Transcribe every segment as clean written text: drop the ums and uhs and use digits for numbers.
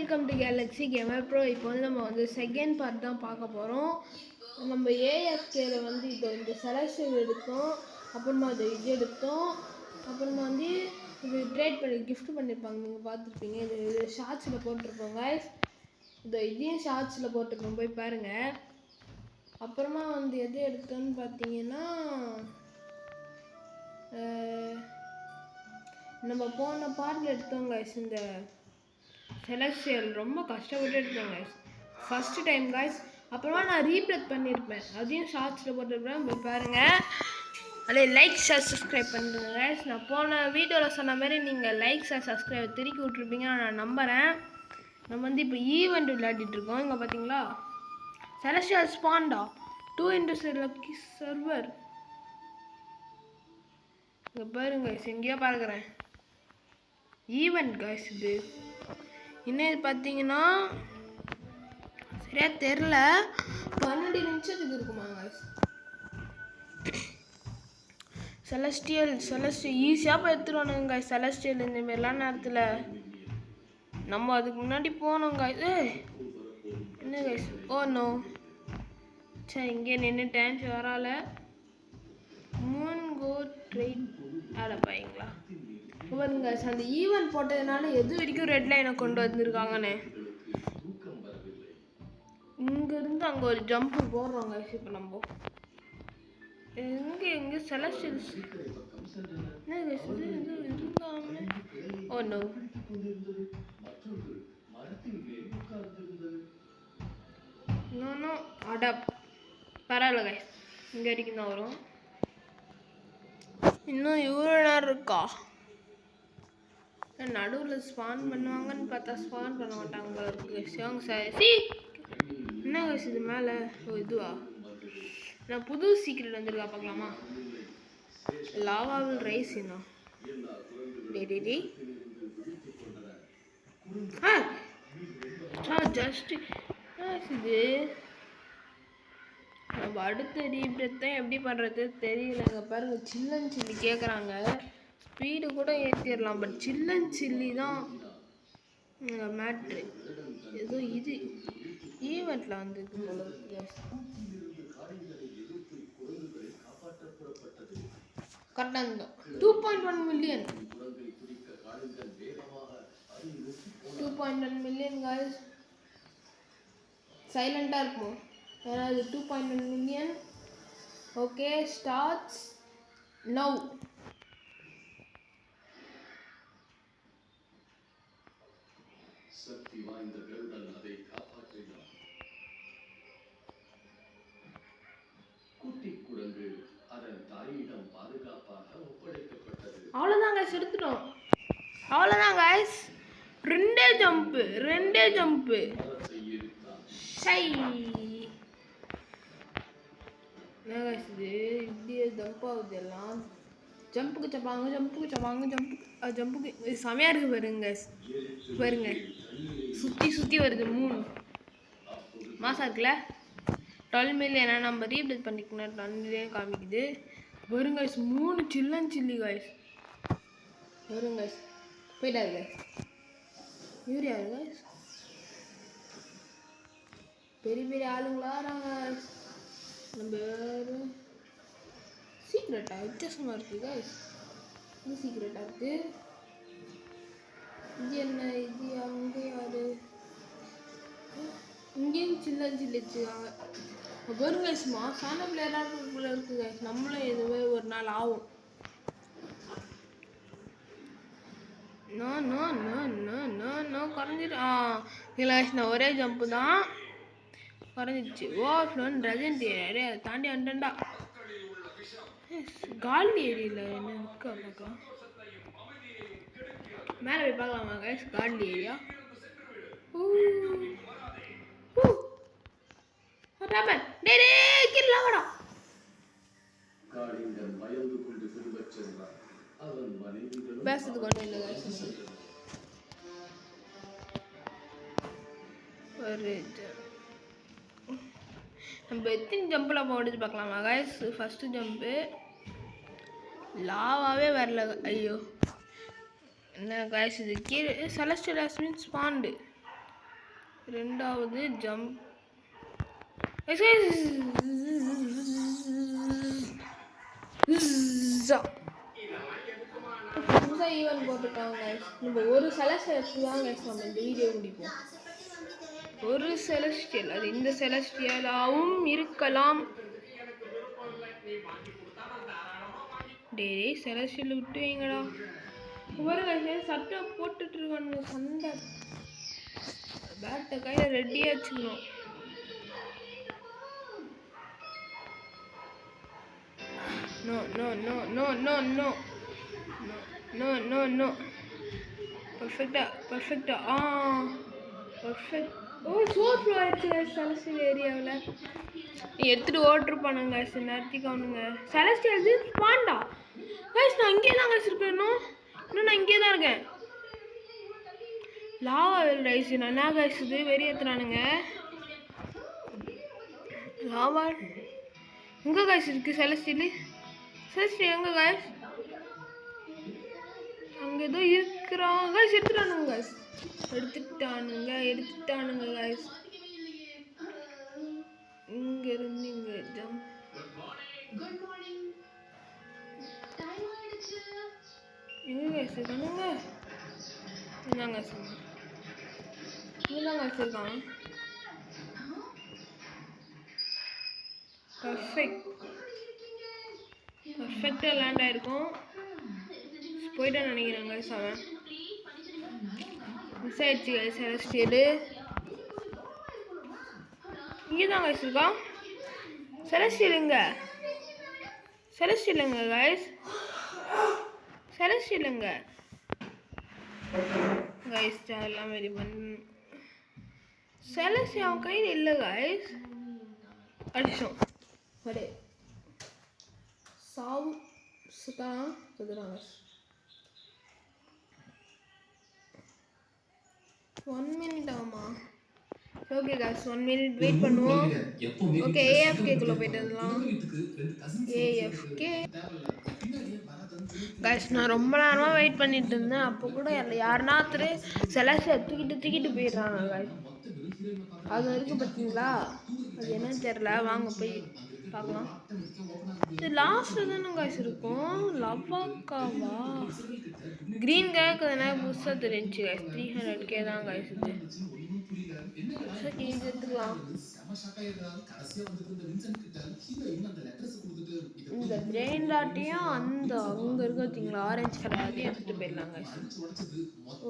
Welcome to galaxy gamer bro. இப்போ வந்து நம்ம வந்து செகண்ட் பார்ட் தான் பார்க்க போகிறோம். நம்ம ஏஎஃப்கேல வந்து இந்த செலக்ஷன் எடுத்தோம், அப்புறமா அது இது எடுத்தோம், அப்புறமா வந்து இது ட்ரேட் பண்ணி கிஃப்ட் பண்ணியிருப்பாங்க, நீங்கள் பார்த்துருப்பீங்க. இது ஷார்ட்ஸில் போட்டிருப்போம் கைஸ். இதையும் ஷார்ட்ஸில் போட்டிருப்போம், போய் பாருங்கள். அப்புறமா வந்து எது எடுத்தோன்னு பார்த்தீங்கன்னா நம்ம போன பார்ட்டில் எடுத்தோம் கைஸ். இந்த செலஸ்டியல் ரொம்ப கஷ்டப்பட்டு எடுத்தேன் கைஸ், ஃபஸ்ட்டு டைம் கைஸ். அப்புறமா நான் ரீப்ளேஸ் பண்ணியிருப்பேன், அதையும் ஷார்ட்ஸில் போட்டுருப்பேன், போய் பாருங்கள். அதே லைக் ஷேர் சப்ஸ்கிரைப் பண்ணுங்க கைஸ். நான் போன வீடியோவில் சொன்ன மாதிரி நீங்கள் லைக் ஷேர் சப்ஸ்கிரைப் திருக்கி விட்ருப்பீங்கன்னு நான் நம்புகிறேன். நம்ம வந்து இப்போ ஈவெண்ட் விளையாடிட்டுருக்கோம். இங்கே பார்த்தீங்களா, செலஸ்டியல் ஸ்பாண்டா 2x லக்கி சர்வர். இங்கே பாருங்க கைஸ், எங்கேயோ பார்க்குறேன் ஈவெண்ட் கைஸ். இது இன்னும் பார்த்தீங்கன்னா சரியா தெரில, 12 நிமிஷத்துக்கு இருக்குமா கைஸ். செலஸ்டியல் ஈஸியாக போய் எடுத்துருவானுங்க கைஸ். செலஸ்டியல் இந்தமாரிலாம் நேரத்தில் நம்ம அதுக்கு முன்னாடி போனோம் கைஸ். என்ன கைஸ், ஓ நோ, சரி இங்கே நின்றுட்டேன், வரால. மூன் கோ ட்ரெயின் ஆட பாய்ங்களா பாருங்க கைஸ். அந்த ஈவெண்ட் போட்டதுனால எது வரைக்கும் ரெட் லைனை கொண்டு வந்திருக்காங்கன்னு. இங்கேருந்து அங்கே ஒரு ஜம்ப்பு போடுறோம் கைஸ். இப்போ நம்ம எங்கே செலஸ்டியல்ஸ் என்ன கைஸ் இது இருக்காங்க. ஓ நோ, நோ அடா பரவாயில்ல கைஸ், இங்கே வரைக்கும் தான் வரும். இன்னும் இவ்வளோ நேரம் இருக்கா? நடுவில் ஸ்பான் பண்ணுவாங்கன்னு பார்த்தா ஸ்பான் பண்ண மாட்டாங்க இருக்கு. சிவங்க சார் என்ன கைஸ் இது மேலே? ஓ இதுவா, நான் புது சீக்கிரம் வந்துருக்கா பார்க்கலாமா? லாவாவில் ரைஸ் இன்னும் டே ஜஸ்ட் இது நம்ம அடுத்த ரீப்ரத்தை எப்படி பண்ணுறது தெரியலங்க. பாருங்கள், சில்லன் சில்லி கேட்குறாங்க, ஸ்பீடு கூட ஏற்றிடலாம், பட் சில்லன் சில்லி தான் மேட்ரு. ஏதோ இது ஈவெண்ட்டில் வந்து கரெக்டாக இருந்தோம். 2.1 மில்லியன் 2.1 மில்லியன் கைஸ். சைலண்டாக இருக்கும் ஏன்னா இது 2.1 மில்லியன். Okay, starts now. அவ்வளோதான் கைஸ், எடுத்துட்டோம். அவ்வளோதான் கைஸ், ரெண்டே ஜம்ப்பு சை. என்ன கைஸ் இது இப்படியே ஜம்ப் ஆகுது எல்லாம். ஜம்புக்கு ஜம்புக்கு செமையாக இருக்குது பாருங்க கைஸ். பாருங்க சுற்றி வருது, 3 மாதம் இருக்குல்ல. 12 மில்லியன் நம்ம ரீப்ளேஸ் பண்ணிக்கணும், 12 மில்லியன் காமிக்குது. வருங்க கைஸ், 3 சில்லன் சில்லி கைஸ். வருங்க கைஸ், போயிட்டாரு கைஸ். இவர் யாரு கைஸ்? பெரிய ஆளுங்களா நாங்கள். நம்ம சீக்ரெட்டா வித்தியாசமாக இருக்குது கைஸ். இது சீக்ரெட்டாக இருக்குது. இது என்ன இது? அங்கே யாரு? இங்கேயும் சில்லன் சில்லி வச்சுக்காங்க. வரும் கைஸ், மாசான பிளேயராக இருக்குது கைஸ். நம்மளும் எதுவே ஒரு நாள் ஆகும். No no no no no no குறைஞ்சிட்டு இல்லை கைஸ், நான் ஒரே ஜம்ப்பு தான் குறைஞ்சிடுச்சு. ஓ ஃப்ளோன் ரெஜெண்ட் ஏரியா அதை தாண்டி வந்துட்டா. காலி ஏரியில் என்ன இருக்கா பார்க்கலாம், மேலே போய் பார்க்கலாமா கைஸ்? காலி ஏரியா பேசுறதுக்கு ஒன்றும் இல்லை கைஸ். ஒரு நம்ம எத்தனை ஜம்பில் போட்டு பார்க்கலாமா கைஸ்? ஃபஸ்ட்டு ஜம்ப்பு லாவாவே வரல. ஐயோ என்ன கைஸ் இது? கீழே செலஸ்டியல் ஹஸ் பீன் ஸ்பான்டு. ரெண்டாவது ஜம்ப். புதுசாக ஈவென்ட் போட்டுருக்காங்க guys. நம்ம ஒரு செலஸ்டியல் தான் guys நம்ம இந்த வீடியோ முடிப்போம். ஒரு செலஸ்டியல், அது இந்த செலஸ்டியலாகவும் இருக்கலாம். டேய் செலஸ்டியல் விட்டு வைங்கடா. ஒரு சட்டை போட்டுட்டு இருக்கானுங்க சண்டை. பேட்டை கையில் ரெடியாக வச்சுக்கணும். No, no, no, no, no, no. No, no, no. Perfect. Perfect. ஓ சோப் ஆயிடுச்சு செலஸ்டியல் ஏரியாவில். எடுத்துகிட்டு ஓட்டிருப்பானுங்க நேரத்துக்கு அவனுங்க. செலஸ்டியல் ஸ்பாண்டா கைஸ். நான் இங்கே தான் கைஸ் இருக்கேன். இன்னும் நான் இங்கே தான் இருக்கேன். லாவா ரைஸ் நல்லா கைஸ் இது வெறி ஏற்றுறானுங்க. லாவா எங்கே கைஸ் இருக்குது? செலஸ்டியல் எங்கே கைஸ்? அங்கே ஏதோ இருக்கிறான் கைஸ். எடுத்துட்டானுங்க கைஸ். எடுத்துட்டானுங்க கைஸ். இங்கேருந்து இங்கே ஜம்ப். எங்கே கைஸ் இருக்கானுங்க? இந்தாங்க சொன்னேன். இங்கேதான் கைஸ் இருக்கான். பர்ஃபெக்டாக லேண்ட் ஆகிருக்கும். போயிட்டான்னு நினைக்கிறேன் கைஸ். அவன் மிஸ் ஆயிடுச்சு கைஸ். செலஸ்டியல் இங்கே தான் கைஸ் இருக்கான். செலஸ்டியல் எங்க கைஸ்? செலஸ்டியல் எங்க கைஸ்? எல்லாம் வெரி பண்ண செலஸ்டியல் அவன் கையில் இல்லை கைஸ். அடிச்சோம் அடே சாவு சுத்தான் சொல்லுறாங்க. 1 minute ஆகுமா? ஓகே காய்ஸ் 1 minute வெயிட் பண்ணுவோம். ஓகே ஏஎஃப்கேக்குள்ளே போயிட்டு வரலாம். ஏஎஃப்கே காய்ஸ் நான் ரொம்ப நேரமாக வெயிட் பண்ணிட்டு இருந்தேன். அப்போ கூட யாருன்னா செலஸ்டியல் தூக்கிட்டு போயிடுறாங்க காய்ஸ். அது வரைக்கும் பார்த்தீங்களா? அது என்னன்னு தெரில. வாங்க போய் பார்க்கலாம். இது லாஸ்ட்டில் தானே காய்ஸ் இருக்கும். லவாக்காவா க்ரீன் கேக்கு தானே புதுசாக தெரிஞ்சு காய்ஸ். 300K தான் காய்ஸ் இது. இது எடுத்துக்கலாம். இந்த பிரெயின் டாட்டையும் அங்கே இருக்க பார்த்தீங்களா ஆரஞ்சு கலர் அதையும் எடுத்துகிட்டு போயிடலாம் காய்ஸ்.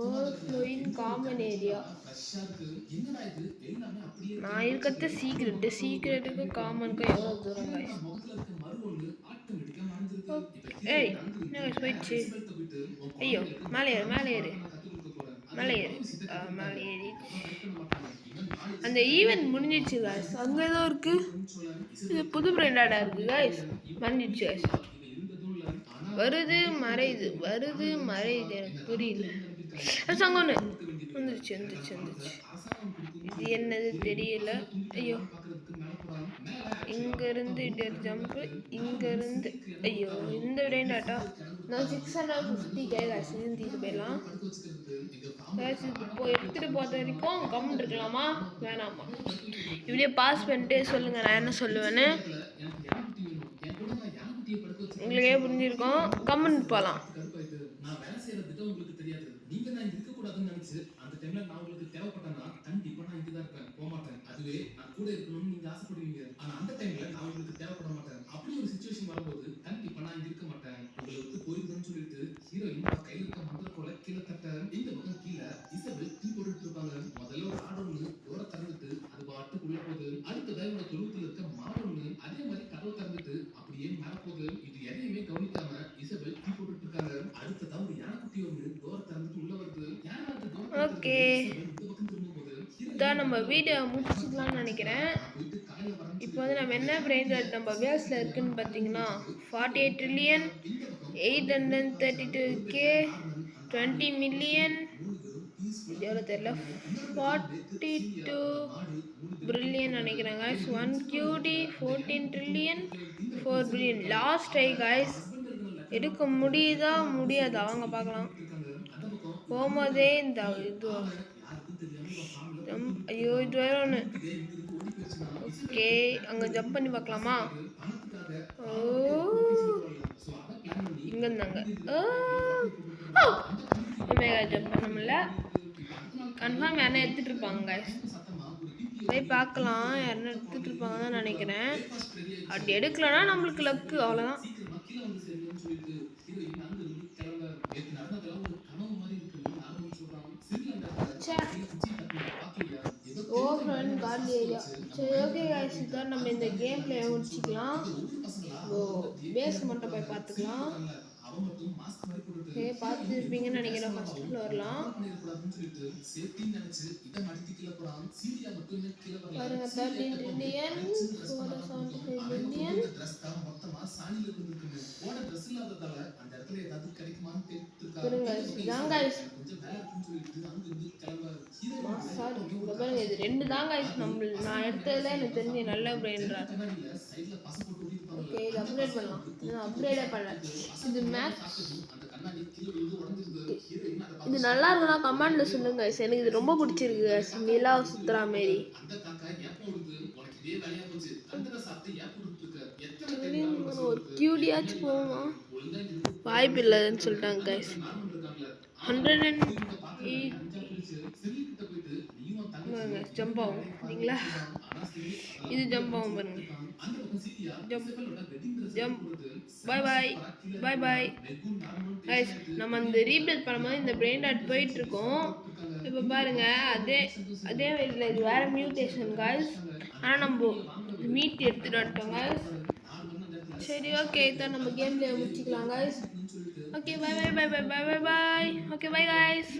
Overflowing common area. நான் இருக்கிறது சீக்ரெட்டுக்கு காமனுக்கும் எவ்வளோ தூரம் காய்ஸ்? ஏய் என்ன போயிடுச்சு? ஐயோ மேலே ஏறு. அந்த ஈவெண்ட் முடிஞ்சிடுச்சு காய்ஸ். அங்கே ஏதோ இருக்குது. இது புது பிராண்டாக இருக்குது காய்ஸ். வந்துடுச்சு காய்ஸ். வருது மறையுது எனக்கு புரியல. அங்கே ஒன்று வந்துருச்சு. இது என்னது தெரியல. ஐயோ இங்கேருந்து ஜம்ப்பு. இங்கேருந்து ஐயோ இந்த விடையாட்டா. நான் 650K காய்ஸ் தீட்டு போயிடலாம் காய்ஸ். இப்போ எடுத்துகிட்டு போகிற வரைக்கும் கம்முன்னு இருக்கலாமா வேணாமா? இப்படியே பாஸ் பண்ணிட்டு சொல்லுங்கள் நான் என்ன சொல்லுவேன்னு. உங்களுக்கே புரிஞ்சிருக்கோம். கம்முன்னு போகலாம். ஓகே இதான் நம்ம வீடியோ முடிச்சுக்கலாம்னு நினைக்கிறேன். இப்போ வந்து நம்ம என்ன பிரெயின் ராட் நம்ம வேர்ஸில் இருக்குதுன்னு பார்த்தீங்கன்னா 48,832,000K 20 மில்லியன் எவ்வளோ தெரியல 42 பில்லியன் நினைக்கிறேன் guys. 1QD 14 trillion 4 billion. Last try guys. எடுக்க முடியாதா வாங்க பார்க்கலாம். போகும்போதே இந்த இது ஐயோ இது வேற ஒன்று. ஓகே அங்கே ஜம்ப் பண்ணி பார்க்கலாமா? ஓ இங்கே இருந்தாங்க. ஜம்ப் பண்ண முடியல. கன்ஃபார்ம் யாருன்னா எடுத்துகிட்டு இருப்பாங்க guys. போய் பார்க்கலாம், யாருன்னா எடுத்துகிட்டு இருப்பாங்க தான் நினைக்கிறேன். அப்படி எடுக்கலன்னா நம்மளுக்கு லக்கு, அவ்வளோதான். Garlic area. சரி ஓகே गाइस, இதான் நம்ம இந்த கேம் பிளே முடிச்சுக்கலாம். பேஸ் மட்டும் போய் பார்த்துக்கலாம். ஓகே பார்த்துருப்பீங்கன்னு நினைக்கிறேன். ஃபர்ஸ்ட் ஃப்ளோர்லாம் பாருங்க. 13 மில்லியன் 475 மில்லியன். பாருங்க guys, பாருங்க இது 2 தான் guys. நான் எடுத்ததுல எனக்கு தெரிஞ்ச நல்ல பிரெயின்ரா. ஓகே இது அப்கிரேட் பண்ணலாம். நான் அப்கிரேடே பண்ணல. இது மேக்ஸ். இது நல்லா இருக்குன்னா கமெண்ட்ல சொல்லுங்க guys. எனக்கு இது ரொம்ப பிடிச்சிருக்கு guys. நிலா சுத்துற மாதிரி. ஒரு கியூடியாச்சும் போவோமா? வாய்ப்பு இல்லைன்னு சொல்லிட்டாங்க guys. 108 ஜம்ப் ஆகும் சரிங்களா? இது ஜம்ப் ஆகும் பாருங்க. Jump jump. Bye bye bye bye guys. நம்ம அந்த ரீப்ளேஸ் பண்ணும்போது இந்த பிரெயின் டாட் போயிட்டு இருக்கோம். இப்போ பாருங்க அதே வழியில் இது வேற மியூட்டேஷன் கைஸ். ஆனால் நம்ம மீட் எடுத்துட்டு வந்துட்டோம் கைஸ். சரி ஓகே இதான் நம்ம கேம்ல முடிச்சுக்கலாம் guys. Okay bye bye bye bye bye bye. Okay bye guys.